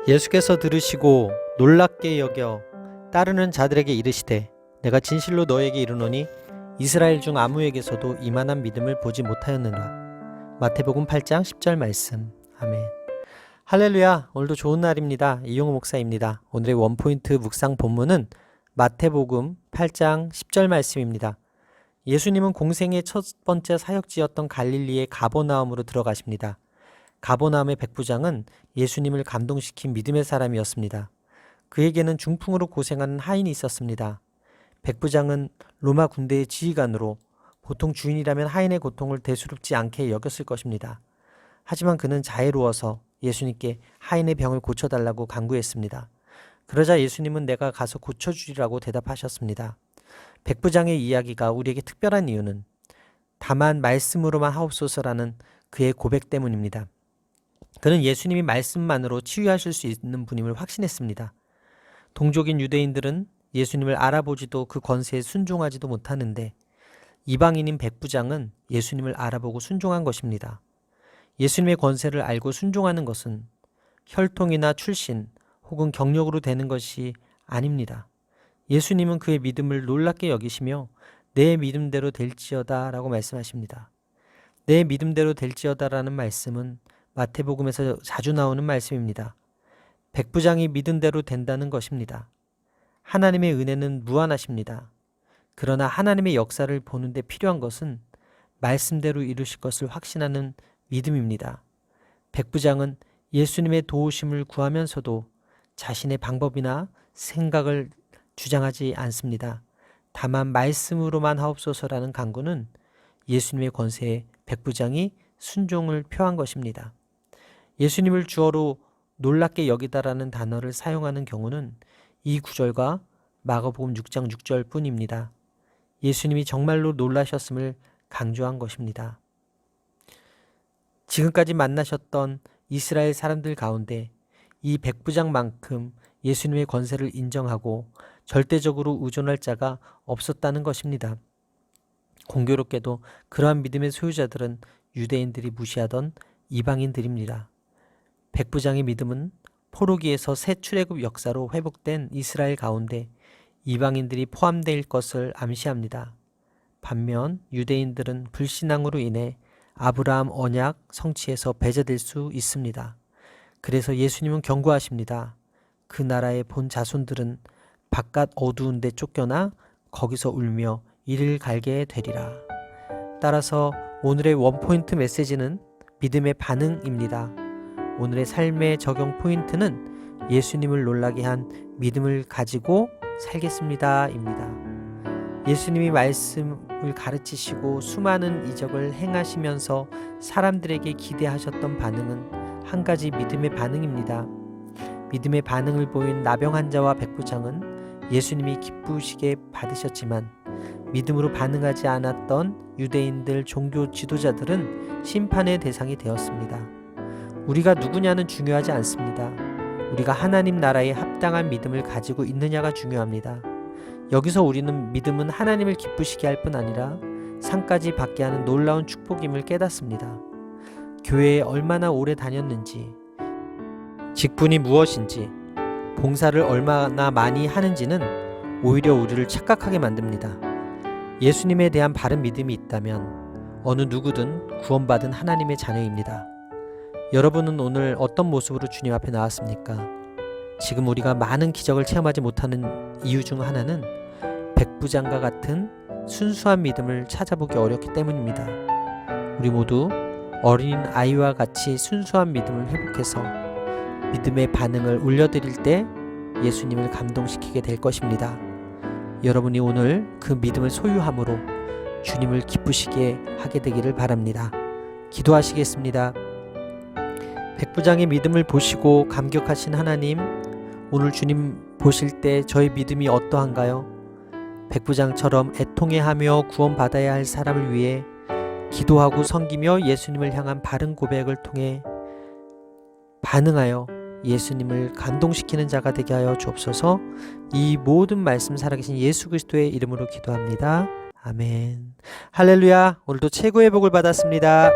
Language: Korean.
예수께서 들으시고 놀랍게 여겨 따르는 자들에게 이르시되 내가 진실로 너에게 이르노니 이스라엘 중 아무에게서도 이만한 믿음을 보지 못하였느니라. 마태복음 8장 10절 말씀. 아멘. 할렐루야. 오늘도 좋은 날입니다. 이용호 목사입니다. 오늘의 원포인트 묵상 본문은 마태복음 8장 10절 말씀입니다. 예수님은 공생의 첫 번째 사역지였던 갈릴리의 가버나움으로 들어가십니다. 가버나움의 백부장은 예수님을 감동시킨 믿음의 사람이었습니다. 그에게는 중풍으로 고생하는 하인이 있었습니다. 백부장은 로마 군대의 지휘관으로 보통 주인이라면 하인의 고통을 대수롭지 않게 여겼을 것입니다. 하지만 그는 자애로워서 예수님께 하인의 병을 고쳐달라고 간구했습니다. 그러자 예수님은 내가 가서 고쳐주리라고 대답하셨습니다. 백부장의 이야기가 우리에게 특별한 이유는 다만 말씀으로만 하옵소서라는 그의 고백 때문입니다. 그는 예수님이 말씀만으로 치유하실 수 있는 분임을 확신했습니다. 동족인 유대인들은 예수님을 알아보지도 그 권세에 순종하지도 못하는데 이방인인 백부장은 예수님을 알아보고 순종한 것입니다. 예수님의 권세를 알고 순종하는 것은 혈통이나 출신 혹은 경력으로 되는 것이 아닙니다. 예수님은 그의 믿음을 놀랍게 여기시며 내 믿음대로 될지어다 라고 말씀하십니다. 내 믿음대로 될지어다라는 말씀은 마태복음에서 자주 나오는 말씀입니다. 백부장이 믿은 대로 된다는 것입니다. 하나님의 은혜는 무한하십니다. 그러나 하나님의 역사를 보는데 필요한 것은 말씀대로 이루실 것을 확신하는 믿음입니다. 백부장은 예수님의 도우심을 구하면서도 자신의 방법이나 생각을 주장하지 않습니다. 다만 말씀으로만 하옵소서라는 간구는 예수님의 권세에 백부장이 순종을 표한 것입니다. 예수님을 주어로 놀랍게 여기다라는 단어를 사용하는 경우는 이 구절과 마가복음 6장 6절 뿐입니다. 예수님이 정말로 놀라셨음을 강조한 것입니다. 지금까지 만나셨던 이스라엘 사람들 가운데 이 백부장만큼 예수님의 권세를 인정하고 절대적으로 의존할 자가 없었다는 것입니다. 공교롭게도 그러한 믿음의 소유자들은 유대인들이 무시하던 이방인들입니다. 백부장의 믿음은 포로기에서 새 출애굽 역사로 회복된 이스라엘 가운데 이방인들이 포함될 것을 암시합니다. 반면 유대인들은 불신앙으로 인해 아브라함 언약 성취에서 배제될 수 있습니다. 그래서 예수님은 경고하십니다. 그 나라의 본 자손들은 바깥 어두운 데 쫓겨나 거기서 울며 이를 갈게 되리라. 따라서 오늘의 원포인트 메시지는 믿음의 반응입니다. 오늘의 삶의 적용 포인트는 예수님을 놀라게 한 믿음을 가지고 살겠습니다 입니다. 예수님이 말씀을 가르치시고 수많은 이적을 행하시면서 사람들에게 기대하셨던 반응은 한 가지 믿음의 반응입니다. 믿음의 반응을 보인 나병 환자와 백부장은 예수님이 기쁘시게 받으셨지만 믿음으로 반응하지 않았던 유대인들 종교 지도자들은 심판의 대상이 되었습니다. 우리가 누구냐는 중요하지 않습니다. 우리가 하나님 나라에 합당한 믿음을 가지고 있느냐가 중요합니다. 여기서 우리는 믿음은 하나님을 기쁘시게 할 뿐 아니라 상까지 받게 하는 놀라운 축복임을 깨닫습니다. 교회에 얼마나 오래 다녔는지, 직분이 무엇인지, 봉사를 얼마나 많이 하는지는 오히려 우리를 착각하게 만듭니다. 예수님에 대한 바른 믿음이 있다면 어느 누구든 구원받은 하나님의 자녀입니다. 여러분은 오늘 어떤 모습으로 주님 앞에 나왔습니까? 지금 우리가 많은 기적을 체험하지 못하는 이유 중 하나는 백부장과 같은 순수한 믿음을 찾아보기 어렵기 때문입니다. 우리 모두 어린 아이와 같이 순수한 믿음을 회복해서 믿음의 반응을 올려드릴 때 예수님을 감동시키게 될 것입니다. 여러분이 오늘 그 믿음을 소유함으로 주님을 기쁘시게 하게 되기를 바랍니다. 기도하시겠습니다. 백부장의 믿음을 보시고 감격하신 하나님, 오늘 주님 보실 때 저의 믿음이 어떠한가요? 백부장처럼 애통해하며 구원받아야 할 사람을 위해 기도하고 섬기며 예수님을 향한 바른 고백을 통해 반응하여 예수님을 감동시키는 자가 되게 하여 주옵소서. 이 모든 말씀 살아계신 예수 그리스도의 이름으로 기도합니다. 아멘. 할렐루야. 오늘도 최고의 복을 받았습니다.